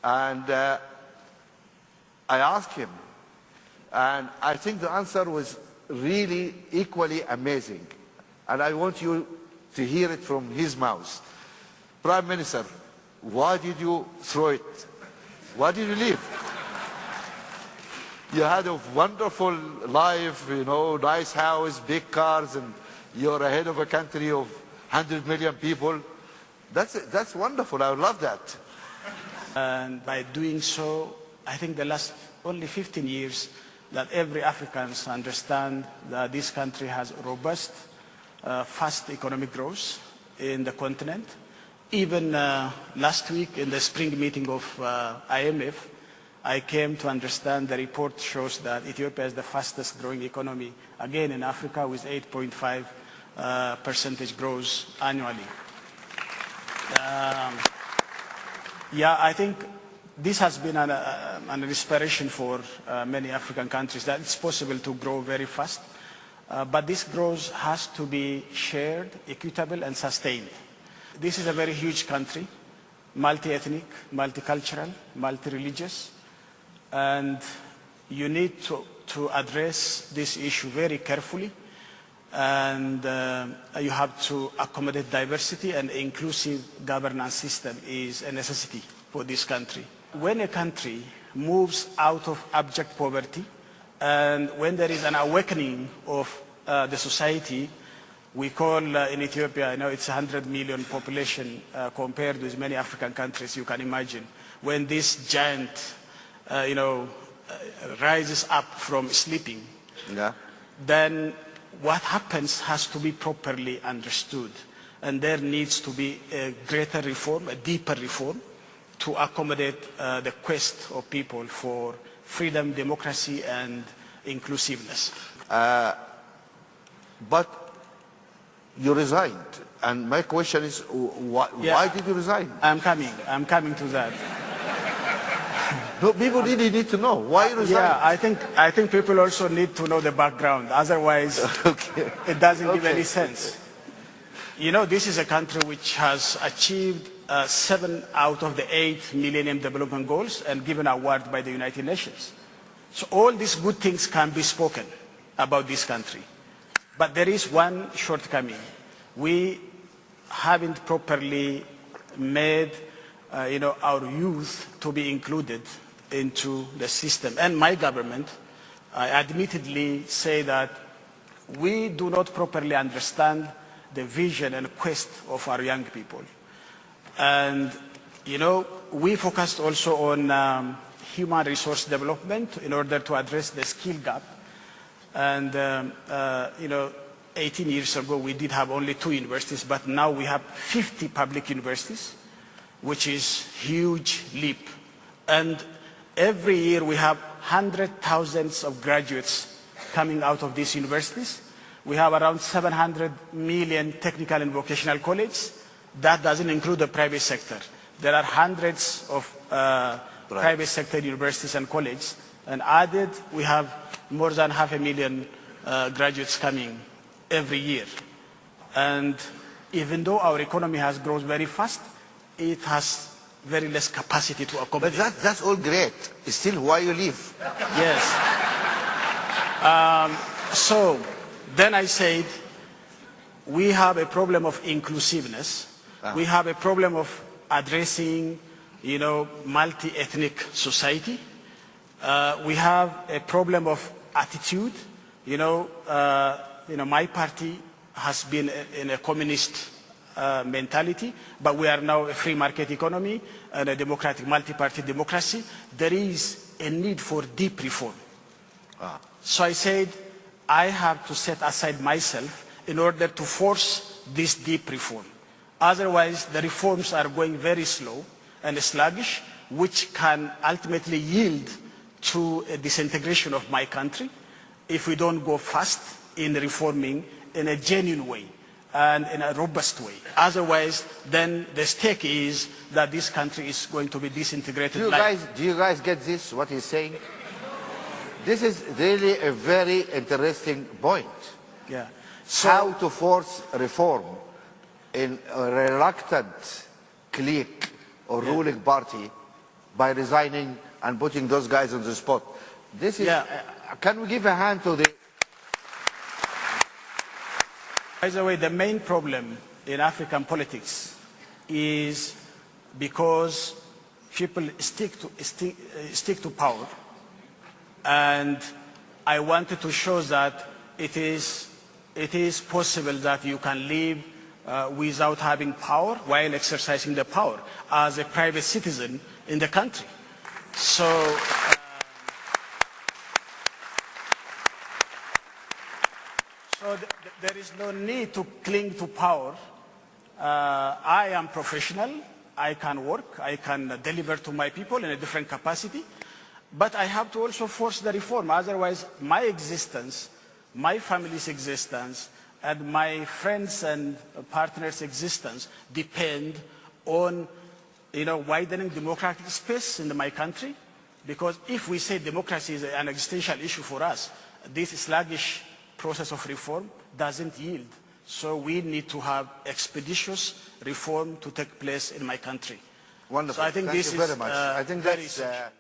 And I asked him, and I think the answer was really equally amazing. And I want you to hear it from his mouth. Prime Minister, why did you throw it? Why did you leave? You had a wonderful life, you know, nice house, big cars, and you're ahead of a country of 100 million people. That's wonderful. I love that. And by doing so, I think the last only 15 years that every African understand that this country has robust, fast economic growth in the continent. Even last week in the spring meeting of IMF, I came to understand the report shows that Ethiopia is the fastest growing economy, again in Africa, with 8.5% growth annually. Yeah, I think this has been an inspiration for many African countries that it's possible to grow very fast, but this growth has to be shared, equitable, and sustained. This is a very huge country, multi-ethnic, multicultural, multi-religious, and you need to address this issue very carefully, and you have to accommodate diversity, and inclusive governance system is a necessity for this country. When a country moves out of abject poverty, and when there is an awakening of the society, we call in Ethiopia, I know it's 100 million population compared with many African countries, you can imagine. When this giant, rises up from sleeping, then what happens has to be properly understood. And there needs to be a greater reform, a deeper reform, to accommodate the quest of people for freedom, democracy, and inclusiveness. But you resigned, and my question is, why did you resign? I'm coming to that. No, people really need to know why you resigned. Yeah, I think people also need to know the background. Otherwise, it doesn't give any sense. You know, this is a country which has achieved 7 out of the 8 Millennium Development Goals and given an award by the United Nations. So all these good things can be spoken about this country. But there is one shortcoming. We haven't properly made our youth to be included into the system. And my government, I admittedly say that we do not properly understand the vision and quest of our young people. And, we focused also on human resource development in order to address the skill gap. And, 18 years ago, we did have only 2 universities, but now we have 50 public universities, which is huge leap. And every year we have hundreds of thousands of graduates coming out of these universities. We have around 700 million technical and vocational colleges. That doesn't include the private sector. There are hundreds of private sector universities and colleges. And added, we have more than 500,000 graduates coming every year. And even though our economy has grown very fast, it has very less capacity to accommodate. But that's all great. It's still why you leave. Yes. So then I said, we have a problem of inclusiveness. We have a problem of addressing, multi-ethnic society. We have a problem of attitude. My party has been in a communist mentality, but we are now a free market economy and a democratic multi-party democracy. There is a need for deep reform. So I said, I have to set aside myself in order to force this deep reform. Otherwise, the reforms are going very slow and sluggish, which can ultimately yield to a disintegration of my country if we don't go fast in reforming in a genuine way and in a robust way. Otherwise, then the stake is that this country is going to be disintegrated. Do you guys get this, what he's saying? This is really a very interesting point. Yeah. So, how to force reform in a reluctant clique or ruling party by resigning and putting those guys on the spot. This is, can we give a hand to the... By the way, the main problem in African politics is because people stick to power, and I wanted to show that it is possible that you can live without having power while exercising the power as a private citizen in the country. So, there is no need to cling to power. I am professional. I can work. I can deliver to my people in a different capacity. But I have to also force the reform. Otherwise, my existence, my family's existence, and my friends and partners' existence depend on, widening democratic space in my country. Because if we say democracy is an existential issue for us, this sluggish process of reform doesn't yield. So we need to have expeditious reform to take place in my country. Wonderful. So I think Thank this you very is much. I think very that's essential.